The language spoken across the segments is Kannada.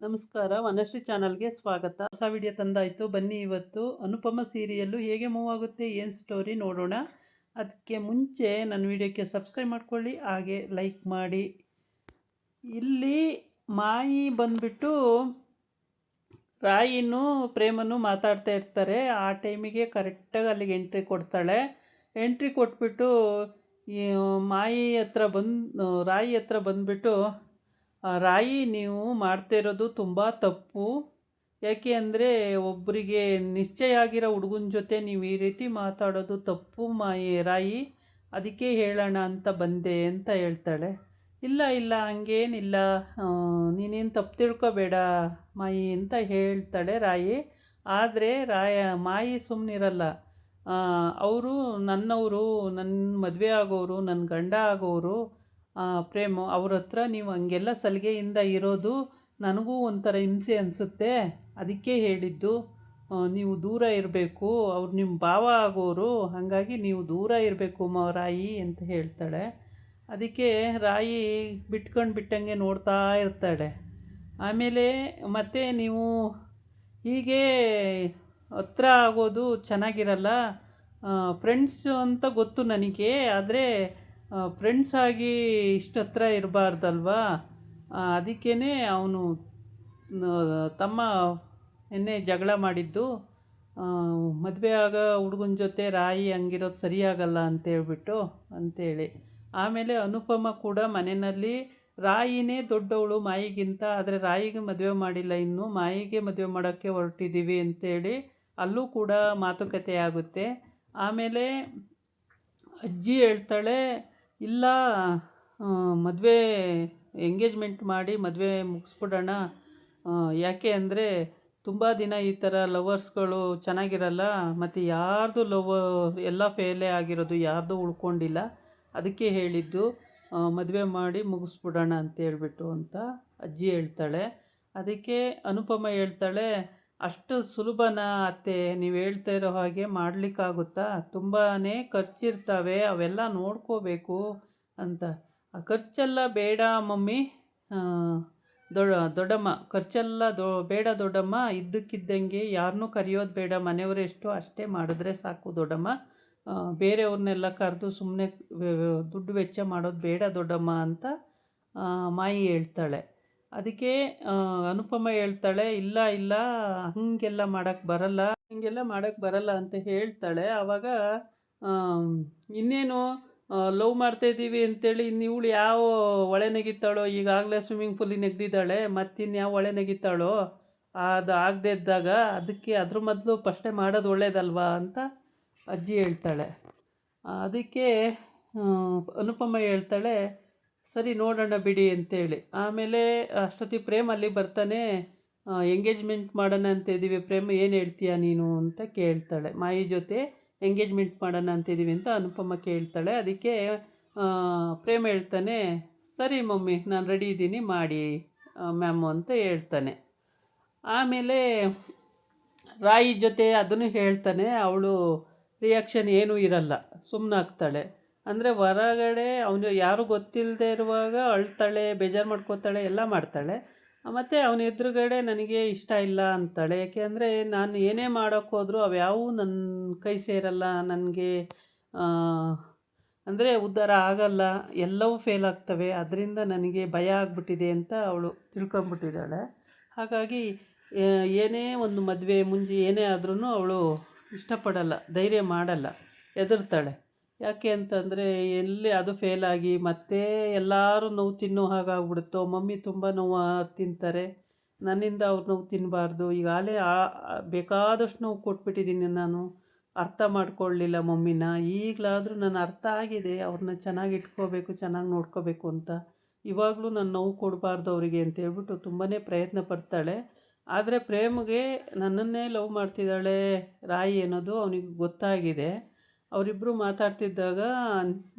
ನಮಸ್ಕಾರ, ವನಶ್ರೀ ಚಾನಲ್ಗೆ ಸ್ವಾಗತ. ಹೊಸ ವಿಡಿಯೋ ತಂದಾಯಿತು. ಬನ್ನಿ ಇವತ್ತು ಅನುಪಮ ಸೀರಿಯಲ್ಲು ಹೇಗೆ ಮೂವ್ ಆಗುತ್ತೆ, ಏನು ಸ್ಟೋರಿ ನೋಡೋಣ. ಅದಕ್ಕೆ ಮುಂಚೆ ನನ್ನ ವಿಡಿಯೋಕ್ಕೆ ಸಬ್ಸ್ಕ್ರೈಬ್ ಮಾಡ್ಕೊಳ್ಳಿ, ಹಾಗೆ ಲೈಕ್ ಮಾಡಿ. ಇಲ್ಲಿ ಮಾಯಿ ಬಂದುಬಿಟ್ಟು ರಾಯಿನೂ ಪ್ರೇಮನು ಮಾತಾಡ್ತಾ ಇರ್ತಾರೆ. ಆ ಟೈಮಿಗೆ ಕರೆಕ್ಟಾಗಿ ಅಲ್ಲಿಗೆ ಎಂಟ್ರಿ ಕೊಡ್ತಾಳೆ. ಎಂಟ್ರಿ ಕೊಟ್ಬಿಟ್ಟು ಈ ರಾಯಿ ಹತ್ರ ಬಂದುಬಿಟ್ಟು, ರಾಯಿ ನೀವು ಮಾಡ್ತಿರೋದು ತುಂಬ ತಪ್ಪು. ಯಾಕೆ ಅಂದರೆ ಒಬ್ಬರಿಗೆ ನಿಶ್ಚಯ ಆಗಿರೋ ಹುಡುಗನ ಜೊತೆ ನೀವು ಈ ರೀತಿ ಮಾತಾಡೋದು ತಪ್ಪು ರಾಯಿ, ಅದಕ್ಕೆ ಹೇಳೋಣ ಅಂತ ಬಂದೆ ಅಂತ ಹೇಳ್ತಾಳೆ. ಇಲ್ಲ ಇಲ್ಲ ಹಂಗೇನಿಲ್ಲ, ನೀನೇನು ತಪ್ಪು ತಿಳ್ಕೊಬೇಡ ಮಾಯಿ ಅಂತ ಹೇಳ್ತಾಳೆ ರಾಯಿ. ಆದರೆ ಮಾಯಿ ಸುಮ್ಮನಿರಲ್ಲ. ಅವರು ನನ್ನವರು, ನನ್ನ ಮದುವೆ ಆಗೋರು, ನನ್ನ ಗಂಡ ಆಗೋರು ಪ್ರೇಮ, ಅವ್ರ ಹತ್ರ ನೀವು ಹಂಗೆಲ್ಲ ಸಲಿಗೆಯಿಂದ ಇರೋದು ನನಗೂ ಒಂಥರ ಹಿಂಸೆ ಅನಿಸುತ್ತೆ. ಅದಕ್ಕೆ ಹೇಳಿದ್ದು, ನೀವು ದೂರ ಇರಬೇಕು, ಅವ್ರು ನಿಮ್ಮ ಭಾವ ಆಗೋರು, ಹಾಗಾಗಿ ನೀವು ದೂರ ಇರಬೇಕು ರಾಯಿ ಅಂತ ಹೇಳ್ತಾಳೆ. ಅದಕ್ಕೆ ರಾಯಿ ಬಿಟ್ಟಂಗೆ ನೋಡ್ತಾ ಇರ್ತಾಳೆ. ಆಮೇಲೆ ಮತ್ತೆ ನೀವು ಹೀಗೆ ಹತ್ರ ಆಗೋದು ಚೆನ್ನಾಗಿರಲ್ಲ. ಫ್ರೆಂಡ್ಸು ಅಂತ ಗೊತ್ತು ನನಗೆ, ಆದರೆ ಫ್ರೆಂಡ್ಸ್ ಆಗಿ ಇಷ್ಟು ಹತ್ರ ಇರಬಾರ್ದಲ್ವಾ. ಅದಕ್ಕೇ ಅವನು ತಮ್ಮ ಎನ್ನೆ ಜಗಳ ಮಾಡಿದ್ದು. ಮದುವೆ ಆಗ ಹುಡುಗನ ಜೊತೆ ರಾಯಿ ಹಂಗಿರೋದು ಸರಿಯಾಗಲ್ಲ ಅಂತೇಳಿ. ಆಮೇಲೆ ಅನುಪಮ ಕೂಡ ಮನೆಯಲ್ಲಿ ರಾಯಿನೇ ದೊಡ್ಡವಳು ಮಾಯಿಗಿಂತ, ಆದರೆ ರಾಯಿಗೆ ಮದುವೆ ಮಾಡಿಲ್ಲ, ಇನ್ನು ಮಾಯಿಗೆ ಮದುವೆ ಮಾಡೋಕ್ಕೆ ಹೊರಟಿದ್ದೀವಿ ಅಂತೇಳಿ ಅಲ್ಲೂ ಕೂಡ ಮಾತುಕತೆ ಆಗುತ್ತೆ. ಆಮೇಲೆ ಅಜ್ಜಿ ಹೇಳ್ತಾಳೆ, ಇಲ್ಲ ಮದುವೆ ಎಂಗೇಜ್ಮೆಂಟ್ ಮಾಡಿ ಮದುವೆ ಮುಗಿಸ್ಬಿಡೋಣ. ಯಾಕೆ ಅಂದರೆ ತುಂಬ ದಿನ ಈ ಥರ ಲವರ್ಸ್ಗಳು ಚೆನ್ನಾಗಿರಲ್ಲ, ಮತ್ತು ಯಾರ್ದು ಎಲ್ಲ ಫೇಲೇ ಆಗಿರೋದು, ಯಾರ್ದು ಉಳ್ಕೊಂಡಿಲ್ಲ. ಅದಕ್ಕೆ ಹೇಳಿದ್ದು ಮದುವೆ ಮಾಡಿ ಮುಗಿಸ್ಬಿಡೋಣ ಅಂತ ಅಜ್ಜಿ ಹೇಳ್ತಾಳೆ. ಅದಕ್ಕೆ ಅನುಪಮ ಹೇಳ್ತಾಳೆ, ಅಷ್ಟು ಸುಲಭನಾ ಅತ್ತೆ, ನೀವು ಹೇಳ್ತಾ ಇರೋ ಹಾಗೆ ಮಾಡಲಿಕ್ಕಾಗುತ್ತಾ? ತುಂಬಾ ಖರ್ಚಿರ್ತವೆ, ಅವೆಲ್ಲ ನೋಡ್ಕೋಬೇಕು ಅಂತ. ಆ ಖರ್ಚೆಲ್ಲ ಬೇಡ ಮಮ್ಮಿ, ದೊಡ್ಡಮ್ಮ ಖರ್ಚೆಲ್ಲ ಬೇಡ ದೊಡ್ಡಮ್ಮ, ಇದ್ದಕ್ಕಿದ್ದಂಗೆ ಯಾರನ್ನೂ ಕರೆಯೋದು ಬೇಡ, ಮನೆಯವರು ಎಷ್ಟು ಅಷ್ಟೇ ಮಾಡಿದ್ರೆ ಸಾಕು ದೊಡ್ಡಮ್ಮ, ಬೇರೆಯವ್ರನ್ನೆಲ್ಲ ಕರೆದು ಸುಮ್ಮನೆ ದುಡ್ಡು ವೆಚ್ಚ ಮಾಡೋದು ಬೇಡ ದೊಡ್ಡಮ್ಮ ಅಂತ ಮಾಯಿ ಹೇಳ್ತಾಳೆ. ಅದಕ್ಕೆ ಅನುಪಮ ಹೇಳ್ತಾಳೆ, ಇಲ್ಲ ಇಲ್ಲ ಹಾಗೆಲ್ಲ ಮಾಡೋಕ್ಕೆ ಬರಲ್ಲ ಅಂತ ಹೇಳ್ತಾಳೆ. ಆವಾಗ ಇನ್ನೇನು ಲವ್ ಮಾಡ್ತಾಯಿದ್ದೀವಿ ಅಂತೇಳಿ ಇವಳು ಯಾವ ಹೊಳೆ ನೆಗಿತಾಳೋ, ಈಗಾಗಲೇ ಸ್ವಿಮ್ಮಿಂಗ್ ಪೂಲಿಗೆ ನೆಗ್ದಿದ್ದಾಳೆ, ಮತ್ತಿನ್ಯಾವ ಹೊಳೆ ನೆಗಿತಾಳೋ, ಅದು ಆಗದೆ ಇದ್ದಾಗ ಅದಕ್ಕೆ ಅದ್ರ ಮೊದಲು ಫಸ್ಟೇ ಮಾಡೋದು ಒಳ್ಳೇದಲ್ವಾ ಅಂತ ಅಜ್ಜಿ ಹೇಳ್ತಾಳೆ. ಅದಕ್ಕೆ ಅನುಪಮ ಹೇಳ್ತಾಳೆ, ಸರಿ ನೋಡೋಣ ಬಿಡಿ ಅಂತೇಳಿ. ಆಮೇಲೆ ಅಷ್ಟೊತ್ತಿಗೆ ಪ್ರೇಮ್ ಅಲ್ಲಿ ಬರ್ತಾನೆ. ಎಂಗೇಜ್ಮೆಂಟ್ ಮಾಡೋಣ ಅಂತಿದ್ದೀವಿ ಪ್ರೇಮ್, ಏನು ಹೇಳ್ತೀಯ ನೀನು ಅಂತ ಕೇಳ್ತಾಳೆ. ಮಾಯಿ ಜೊತೆ ಎಂಗೇಜ್ಮೆಂಟ್ ಮಾಡೋಣ ಅಂತಿದ್ದೀವಿ ಅಂತ ಅನುಪಮ ಕೇಳ್ತಾಳೆ. ಅದಕ್ಕೆ ಪ್ರೇಮ್ ಹೇಳ್ತಾನೆ, ಸರಿ ಮಮ್ಮಿ ನಾನು ರೆಡಿ ಇದ್ದೀನಿ ಮಾಡಿ ಮ್ಯಾಮು ಅಂತ ಹೇಳ್ತಾನೆ. ಆಮೇಲೆ ರಾಯಿ ಜೊತೆ ಅದನ್ನು ಹೇಳ್ತಾನೆ. ಅವಳು ರಿಯಾಕ್ಷನ್ ಏನೂ ಇರಲ್ಲ, ಸುಮ್ಮನಾಗ್ತಾಳೆ. ಅಂದರೆ ಹೊರಗಡೆ ಅವನು ಯಾರು ಗೊತ್ತಿಲ್ಲದೆ ಇರುವಾಗ ಅಳ್ತಾಳೆ, ಬೇಜಾರು ಮಾಡ್ಕೋತಾಳೆ, ಎಲ್ಲ ಮಾಡ್ತಾಳೆ. ಮತ್ತು ಅವನ ಎದುರುಗಡೆ ನನಗೆ ಇಷ್ಟ ಇಲ್ಲ ಅಂತಾಳೆ. ಯಾಕೆ ಅಂದರೆ ನಾನು ಏನೇ ಮಾಡೋಕ್ಕೋದ್ರೂ ಅವ್ಯಾವೂ ನನ್ನ ಕೈ ಸೇರಲ್ಲ, ನನಗೆ ಅಂದರೆ ಉದ್ಧಾರ ಆಗಲ್ಲ, ಎಲ್ಲವೂ ಫೇಲ್ ಆಗ್ತವೆ, ಅದರಿಂದ ನನಗೆ ಭಯ ಆಗಿಬಿಟ್ಟಿದೆ ಅಂತ ಅವಳು ತಿಳ್ಕೊಂಬಿಟ್ಟಿದ್ದಾಳೆ. ಹಾಗಾಗಿ ಏನೇ ಒಂದು ಮದುವೆ ಮುಂಜಿ ಏನೇ ಆದ್ರೂ ಅವಳು ಇಷ್ಟಪಡಲ್ಲ, ಧೈರ್ಯ ಮಾಡಲ್ಲ, ಹೆದರ್ತಾಳೆ. ಯಾಕೆ ಅಂತಂದರೆ ಎಲ್ಲಿ ಅದು ಫೇಲಾಗಿ ಮತ್ತೆ ಎಲ್ಲರೂ ನೋವು ತಿನ್ನೋ ಹಾಗಾಗ್ಬಿಡುತ್ತೋ, ಮಮ್ಮಿ ತುಂಬ ನೋವು ತಿಂತಾರೆ, ನನ್ನಿಂದ ಅವ್ರು ನೋವು ತಿನ್ನಬಾರ್ದು, ಈಗಾಗಲೇ ಬೇಕಾದಷ್ಟು ನೋವು ಕೊಟ್ಬಿಟ್ಟಿದ್ದೀನಿ, ನಾನು ಅರ್ಥ ಮಾಡ್ಕೊಳ್ಳಲಿಲ್ಲ ಮಮ್ಮಿನ, ಈಗಲಾದರೂ ನನ್ನ ಅರ್ಥ ಆಗಿದೆ, ಅವ್ರನ್ನ ಚೆನ್ನಾಗಿ ಇಟ್ಕೋಬೇಕು, ಚೆನ್ನಾಗಿ ನೋಡ್ಕೋಬೇಕು ಅಂತ, ಇವಾಗಲೂ ನಾನು ನೋವು ಕೊಡಬಾರ್ದು ಅವರಿಗೆ ಅಂತ ಹೇಳ್ಬಿಟ್ಟು ತುಂಬಾ ಪ್ರಯತ್ನ ಪಡ್ತಾಳೆ. ಆದರೆ ಪ್ರೇಮ್ಗೆ ನನ್ನನ್ನೇ ಲವ್ ಮಾಡ್ತಿದ್ದಾಳೆ ರಾಯಿ ಅನ್ನೋದು ಅವನಿಗೆ ಗೊತ್ತಾಗಿದೆ. ಅವರಿಬ್ಬರು ಮಾತಾಡ್ತಿದ್ದಾಗ,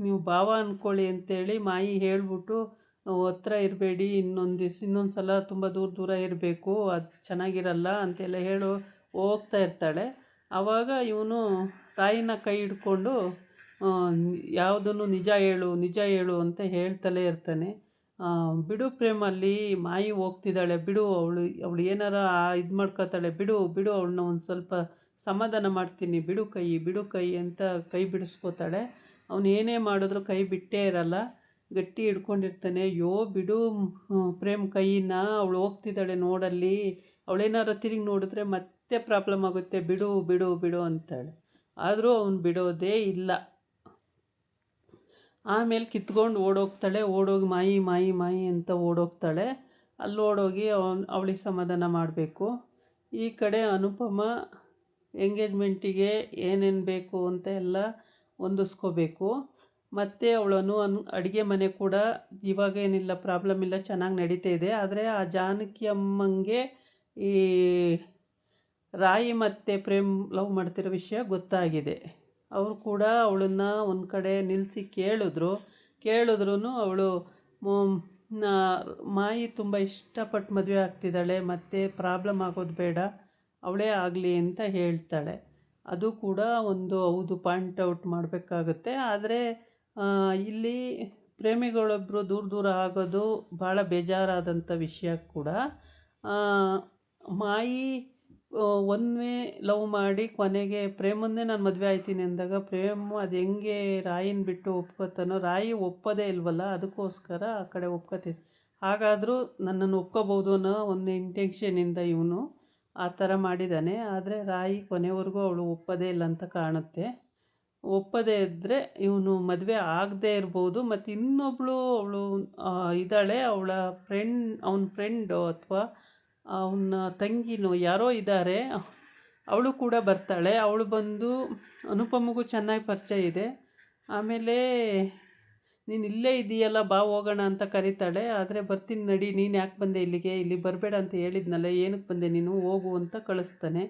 ನೀವು ಭಾವ ಅಂದ್ಕೊಳ್ಳಿ ಅಂತೇಳಿ ಮಾಯಿ ಹೇಳ್ಬಿಟ್ಟು, ಹತ್ರ ಇರಬೇಡಿ, ಇನ್ನೊಂದು ಸಲ ತುಂಬ ದೂರ ಇರಬೇಕು, ಅದು ಚೆನ್ನಾಗಿರಲ್ಲ ಅಂತೆಲ್ಲ ಹೋಗ್ತಾ ಇರ್ತಾಳೆ. ಆವಾಗ ಇವನು ರಾಯಿನ ಕೈ ಹಿಡ್ಕೊಂಡು ಯಾವುದನ್ನು ನಿಜ ಹೇಳು ಅಂತ ಹೇಳ್ತಲೇ ಇರ್ತಾನೆ. ಬಿಡು ಪ್ರೇಮ್ ಅಲ್ಲಿ ಮಾಯಿ ಹೋಗ್ತಿದ್ದಾಳೆ, ಬಿಡು ಅವಳು ಏನಾರ ಇದು ಮಾಡ್ಕೋತಾಳೆ, ಬಿಡು ಬಿಡು ಅವಳನ್ನ ಒಂದು ಸ್ವಲ್ಪ ಸಮಾಧಾನ ಮಾಡ್ತೀನಿ, ಬಿಡು ಕೈ ಅಂತ ಕೈ ಬಿಡಿಸ್ಕೋತಾಳೆ. ಅವನು ಏನೇ ಮಾಡಿದ್ರು ಕೈ ಬಿಟ್ಟೇ ಇರಲ್ಲ, ಗಟ್ಟಿ ಹಿಡ್ಕೊಂಡಿರ್ತಾನೆ. ಅಯ್ಯೋ ಬಿಡು ಪ್ರೇಮ್ ಕೈನ, ಅವಳು ಹೋಗ್ತಿದ್ದಾಳೆ ನೋಡಲ್ಲಿ, ಅವಳೇನಾರ ತಿರುಗಿ ನೋಡಿದ್ರೆ ಮತ್ತೆ ಪ್ರಾಬ್ಲಮ್ ಆಗುತ್ತೆ, ಬಿಡು ಬಿಡು ಬಿಡು ಅಂತಾಳೆ. ಆದರೂ ಅವನು ಬಿಡೋದೇ ಇಲ್ಲ. ಆಮೇಲೆ ಕಿತ್ಕೊಂಡು ಓಡೋಗಿ ಮಾಯಿ ಮಾಯಿ ಮಾಯಿ ಅಂತ ಓಡೋಗ್ತಾಳೆ. ಅಲ್ಲಿ ಓಡೋಗಿ ಅವಳಿಗೆ ಸಮಾಧಾನ ಮಾಡಬೇಕು. ಈ ಕಡೆ ಅನುಪಮ ಎಂಗೇಜ್ಮೆಂಟಿಗೆ ಏನೇನು ಬೇಕು ಅಂತ ಎಲ್ಲ ಹೊಂದಿಸ್ಕೋಬೇಕು. ಮತ್ತು ಅವಳನ್ನು ಅಡುಗೆ ಮನೆ ಕೂಡ ಇವಾಗೇನಿಲ್ಲ, ಪ್ರಾಬ್ಲಮ್ ಇಲ್ಲ, ಚೆನ್ನಾಗಿ ನಡೀತಾ ಇದೆ. ಆದರೆ ಆ ಜಾನಕಿ ಅಮ್ಮಂಗೆ ಈ ರಾಯಿ ಮತ್ತು ಪ್ರೇಮ್ ಲವ್ ಮಾಡ್ತಿರೋ ವಿಷಯ ಗೊತ್ತಾಗಿದೆ. ಅವರು ಕೂಡ ಅವಳನ್ನು ಒಂದು ಕಡೆ ನಿಲ್ಲಿಸಿ ಕೇಳಿದ್ರು. ಅವಳು ಮಾಯಿ ತುಂಬ ಇಷ್ಟಪಟ್ಟು ಮದುವೆ ಆಗ್ತಿದ್ದಾಳೆ, ಮತ್ತು ಪ್ರಾಬ್ಲಮ್ ಆಗೋದು ಬೇಡ, ಅವಳೇ ಆಗಲಿ ಅಂತ ಹೇಳ್ತಾಳೆ. ಅದು ಕೂಡ ಒಂದು ಹೌದು, ಪಾಯಿಂಟ್ ಔಟ್ ಮಾಡಬೇಕಾಗುತ್ತೆ. ಆದರೆ ಇಲ್ಲಿ ಪ್ರೇಮಿಗಳೊಬ್ಬರು ದೂರ ಆಗೋದು ಭಾಳ ಬೇಜಾರಾದಂಥ ವಿಷಯ ಕೂಡ. ಮಾಯಿ ಒಮ್ಮೆ ಲವ್ ಮಾಡಿ ಕೊನೆಗೆ ಪ್ರೇಮನ್ನೇ ನಾನು ಮದುವೆ ಆಯ್ತೀನಿ ಅಂದಾಗ ಪ್ರೇಮು ಅದು ಹೆಂಗೆ ರಾಯಿನ ಬಿಟ್ಟು ಒಪ್ಕೋತಾನೋ, ರಾಯಿ ಒಪ್ಪೋದೇ ಇಲ್ವಲ್ಲ, ಅದಕ್ಕೋಸ್ಕರ ಆ ಕಡೆ ಒಪ್ಕೋತೀನಿ. ಹಾಗಾದರೂ ನನ್ನನ್ನು ಒಪ್ಕೋಬೋದು ಅನ್ನೋ ಒಂದು ಇಂಟೆನ್ಷನಿಂದ ಇವನು ಆ ಥರ ಮಾಡಿದ್ದಾನೆ. ಆದರೆ ರಾಯಿ ಕೊನೆವರೆಗೂ ಅವಳು ಒಪ್ಪೋದೇ ಇಲ್ಲ ಅಂತ ಕಾಣುತ್ತೆ. ಒಪ್ಪದೇ ಇದ್ದರೆ ಇವನು ಮದುವೆ ಆಗದೇ ಇರ್ಬೋದು. ಮತ್ತು ಇನ್ನೊಬ್ಬಳು ಅವಳು ಇದ್ದಾಳೆ, ಅವನ ಫ್ರೆಂಡು ಅಥವಾ ಅವನ ತಂಗಿನೋ ಯಾರೋ ಇದ್ದಾರೆ, ಅವಳು ಕೂಡ ಬರ್ತಾಳೆ. ಅವಳು ಬಂದು ಅನುಪಮಗೂ ಚೆನ್ನಾಗಿ ಪರಿಚಯ ಇದೆ. ಆಮೇಲೆ ನೀನು ಇಲ್ಲೇ ಇದೆಯಲ್ಲ, ಬಾ ಹೋಗೋಣ ಅಂತ ಕರೀತಾಳೆ. ಆದರೆ ಬರ್ತೀನಿ ನಡಿ, ನೀನು ಯಾಕೆ ಬಂದೆ ಇಲ್ಲಿಗೆ, ಇಲ್ಲಿ ಬರಬೇಡ ಅಂತ ಹೇಳಿದ್ನಲ್ಲ, ಏನಕ್ಕೆ ಬಂದೆ ನೀನು, ಹೋಗು ಅಂತ ಕಳಿಸ್ತಾನೆ.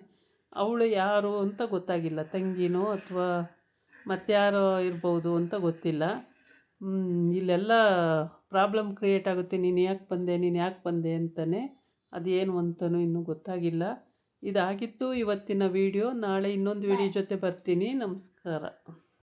ಅವಳು ಯಾರು ಅಂತ ಗೊತ್ತಾಗಿಲ್ಲ, ತಂಗಿನೋ ಅಥವಾ ಮತ್ತಾರೋ ಇರ್ಬೋದು ಅಂತ ಗೊತ್ತಿಲ್ಲ. ಇಲ್ಲೆಲ್ಲ ಪ್ರಾಬ್ಲಮ್ ಕ್ರಿಯೇಟ್ ಆಗುತ್ತೆ, ನೀನು ಯಾಕೆ ಬಂದೆ ಅಂತಾನೆ. ಅದೇನು ಅಂತಲೂ ಇನ್ನೂ ಗೊತ್ತಾಗಿಲ್ಲ. ಇದಾಗಿತ್ತು ಇವತ್ತಿನ ವಿಡಿಯೋ. ನಾಳೆ ಇನ್ನೊಂದು ವಿಡಿಯೋ ಜೊತೆ ಬರ್ತೀನಿ. ನಮಸ್ಕಾರ.